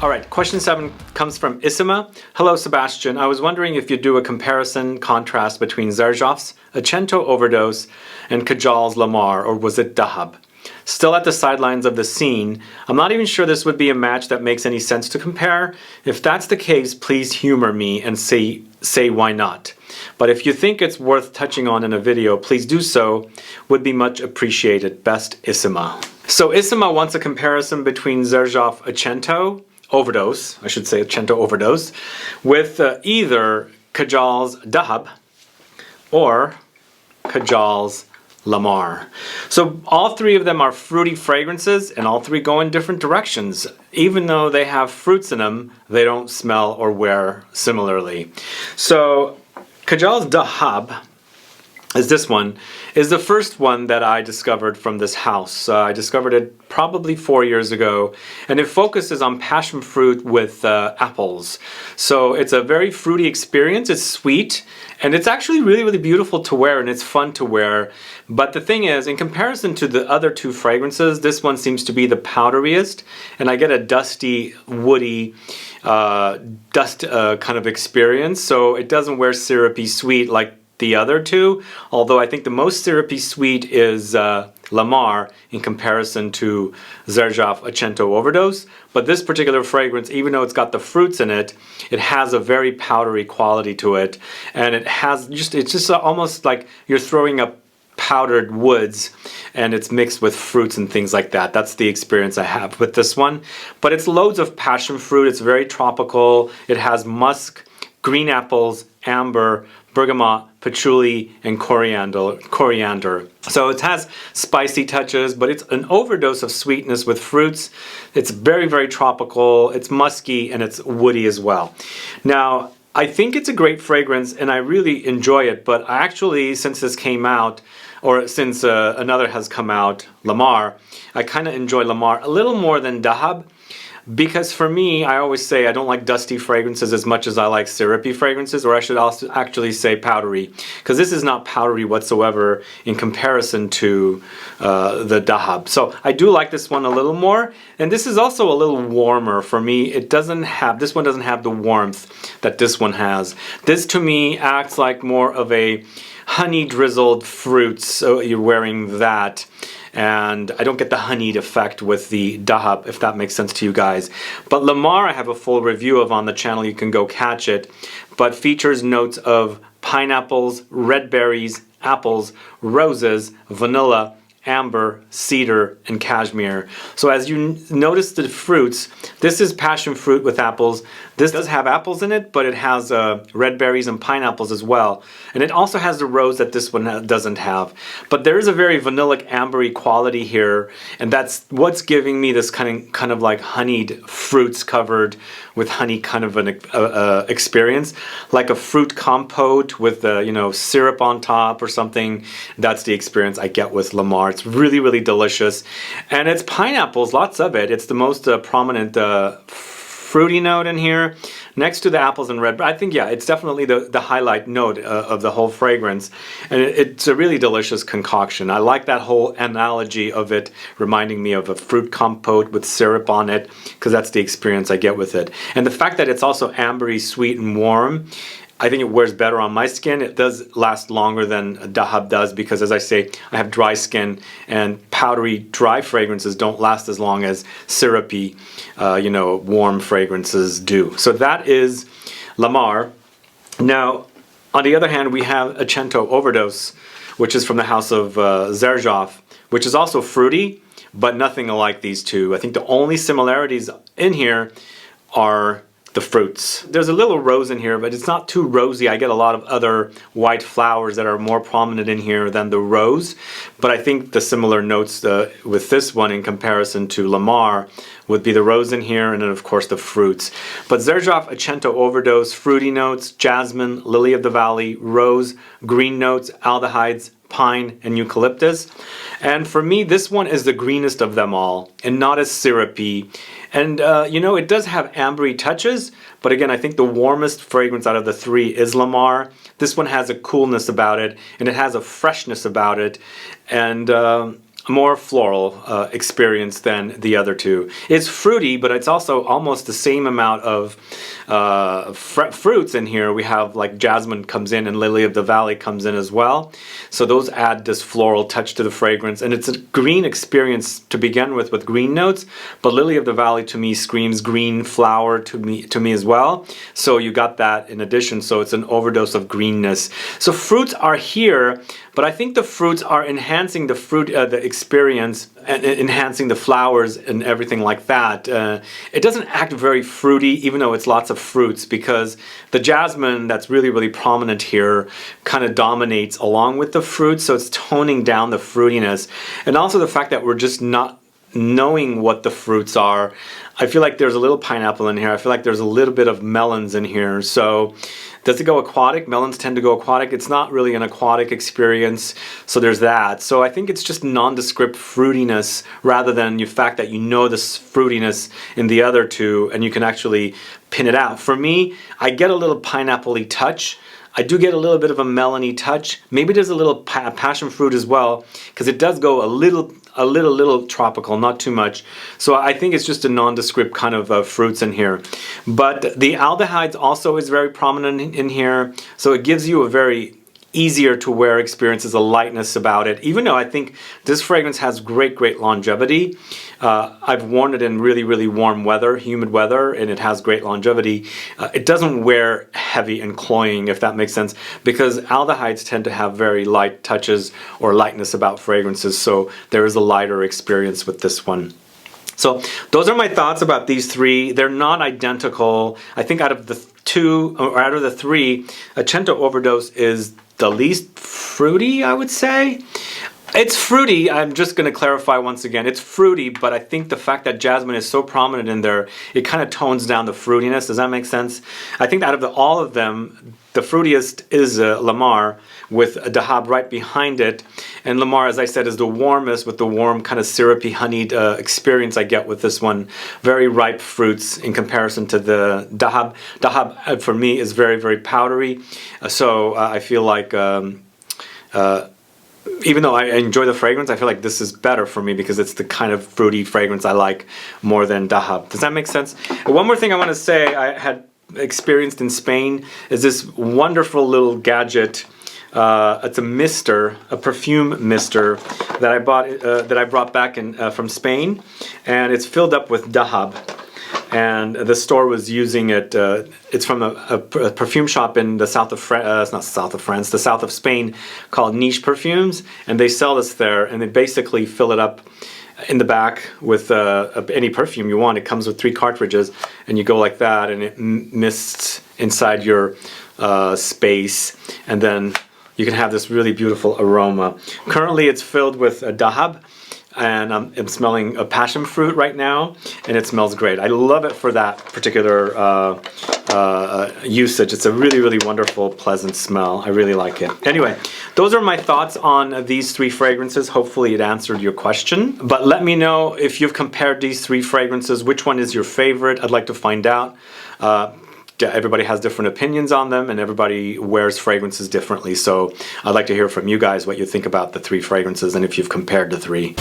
All right, question 7 comes from Issimaa. Hello, Sebastian. I was wondering if you'd do a comparison contrast between XERJOFF's Accento Overdose and Kajal's Lamar, or was it Dahab? Still at the sidelines of the scene, I'm not even sure this would be a match that makes any sense to compare. If that's the case, please humor me and say why not. But if you think it's worth touching on in a video, please do so. Would be much appreciated. Best, Issimaa. So Issimaa wants a comparison between XERJOFF Accento Overdose, I should say Accento Overdose, with either Kajal's Dahab or Kajal's Lamar. So all three of them are fruity fragrances, and all three go in different directions. Even though they have fruits in them, they don't smell or wear similarly. So Kajal's Dahab is this one, is the first one that I discovered from this house. I discovered it probably 4 years ago, and it focuses on passion fruit with apples. So it's a very fruity experience. It's sweet, and it's actually really, really beautiful to wear, and it's fun to wear. But the thing is, in comparison to the other two fragrances, this one seems to be the powderiest, and I get a dusty, woody, dust kind of experience. So it doesn't wear syrupy sweet like the other two, although I think the most syrupy sweet is Lamar in comparison to XERJOFF Accento Overdose. But this particular fragrance, even though it's got the fruits in it, it has a very powdery quality to it, and it has it's just almost like you're throwing up powdered woods, and it's mixed with fruits and things like that. That's the experience I have with this one. But it's loads of passion fruit. It's very tropical. It has musk, green apples, amber, bergamot, patchouli, and coriander. So it has spicy touches, but it's an overdose of sweetness with fruits. It's very, very tropical. It's musky, and it's woody as well. Now, I think it's a great fragrance, and I really enjoy it, but I actually, since this came out, or since another has come out, Lamar, I kind of enjoy Lamar a little more than Dahab. Because for me, I always say I don't like dusty fragrances as much as I like syrupy fragrances, or I should also actually say powdery, because this is not powdery whatsoever in comparison to the Dahab. So I do like this one a little more, and this is also a little warmer for me. This one doesn't have the warmth that this one has. This to me acts like more of a honey drizzled fruits, so you're wearing that. And I don't get the honeyed effect with the Dahab, if that makes sense to you guys. But Lamar I have a full review of on the channel, you can go catch it, but features notes of pineapples, red berries, apples, roses, vanilla, amber, cedar, and cashmere. So as you notice the fruits, this is passion fruit with apples. This does have apples in it, but it has red berries and pineapples as well. And it also has the rose that this one doesn't have. But there is a very vanillic, ambery quality here, and that's what's giving me this kind of like honeyed fruits covered with honey kind of an experience, like a fruit compote with syrup on top or something. That's the experience I get with Lamar. It's really, really delicious, and it's pineapples, lots of it. It's the most prominent fruity note in here, next to the apples and red. I think, yeah, it's definitely the highlight note of the whole fragrance, and it's a really delicious concoction. I like that whole analogy of it reminding me of a fruit compote with syrup on it, because that's the experience I get with it. And the fact that it's also ambery, sweet, and warm, I think it wears better on my skin. It does last longer than Dahab does, because as I say, I have dry skin, and powdery dry fragrances don't last as long as syrupy, warm fragrances do. So that is Lamar. Now, on the other hand, we have Accento Overdose, which is from the house of XERJOFF, which is also fruity, but nothing alike these two. I think the only similarities in here are the fruits. There's a little rose in here, but it's not too rosy. I get a lot of other white flowers that are more prominent in here than the rose. But I think the similar notes with this one in comparison to Lamar would be the rose in here, and then of course the fruits. But XERJOFF Accento Overdose, fruity notes, jasmine, lily of the valley, rose, green notes, aldehydes, pine, and eucalyptus. And for me, this one is the greenest of them all, and not as syrupy. And it does have ambery touches, but again, I think the warmest fragrance out of the three is Lamar. This one has a coolness about it, and it has a freshness about it. And more floral experience than the other two. It's fruity, but it's also almost the same amount of fruits in here. We have like Jasmine comes in and Lily of the Valley comes in as well. So those add this floral touch to the fragrance, and it's a green experience to begin with green notes, but Lily of the Valley to me screams green flower to me as well. So you got that in addition, so it's an overdose of greenness. So fruits are here, but I think the fruits are enhancing the the experience and enhancing the flowers and everything like that. It doesn't act very fruity, even though it's lots of fruits, because the jasmine that's really prominent here kind of dominates along with the fruit, so it's toning down the fruitiness. And also the fact that we're just not knowing what the fruits are. I feel like there's a little pineapple in here. I feel like there's a little bit of melons in here. So does it go aquatic? Melons tend to go aquatic. It's not really an aquatic experience, so there's that. So I think it's just nondescript fruitiness rather than the fact that you know this fruitiness in the other two and you can actually pin it out. For me, I get a little pineapple-y touch. I do get a little bit of a melony touch. Maybe there's a little passion fruit as well, because it does go a little tropical, not too much. So I think it's just a nondescript kind of fruits in here. But the aldehydes also is very prominent in here, so it gives you a very easier to wear experience. There's a lightness about it, even though I think this fragrance has great longevity. I've worn it in really warm weather, humid weather, and it has great longevity. It doesn't wear heavy and cloying, if that makes sense, because aldehydes tend to have very light touches or lightness about fragrances, so there is a lighter experience with this one. So those are my thoughts about these three. They're not identical. I think out of the three, Accento Overdose is the least fruity, I would say. It's fruity. I'm just going to clarify once again. It's fruity, but I think the fact that jasmine is so prominent in there, it kind of tones down the fruitiness. Does that make sense? I think out of all of them, the fruitiest is Lamar, with Dahab right behind it. And Lamar, as I said, is the warmest, with the warm kind of syrupy honeyed experience I get with this one. Very ripe fruits in comparison to the Dahab. Dahab for me is very powdery. So I feel like even though I enjoy the fragrance, I feel like this is better for me because it's the kind of fruity fragrance I like more than Dahab. Does that make sense? And one more thing I want to say I had experienced in Spain is this wonderful little gadget. It's a mister, a perfume mister that I bought, that I brought back from Spain, and it's filled up with Dahab. And the store was using it. It's from a perfume shop in the south of France, not south of France, the south of Spain, called Niche Perfumes, and they sell this there. And they basically fill it up in the back with any perfume you want. It comes with 3 cartridges, and you go like that, and it mists inside your space, and then you can have this really beautiful aroma. Currently, it's filled with Dahab. And I'm smelling a passion fruit right now, and it smells great. I love it for that particular usage. It's a really wonderful, pleasant smell. I really like it. Anyway, those are my thoughts on these 3 fragrances. Hopefully it answered your question. But let me know if you've compared these 3 fragrances. Which one is your favorite? I'd like to find out. Everybody has different opinions on them, and everybody wears fragrances differently. So I'd like to hear from you guys what you think about the 3 fragrances and if you've compared the 3.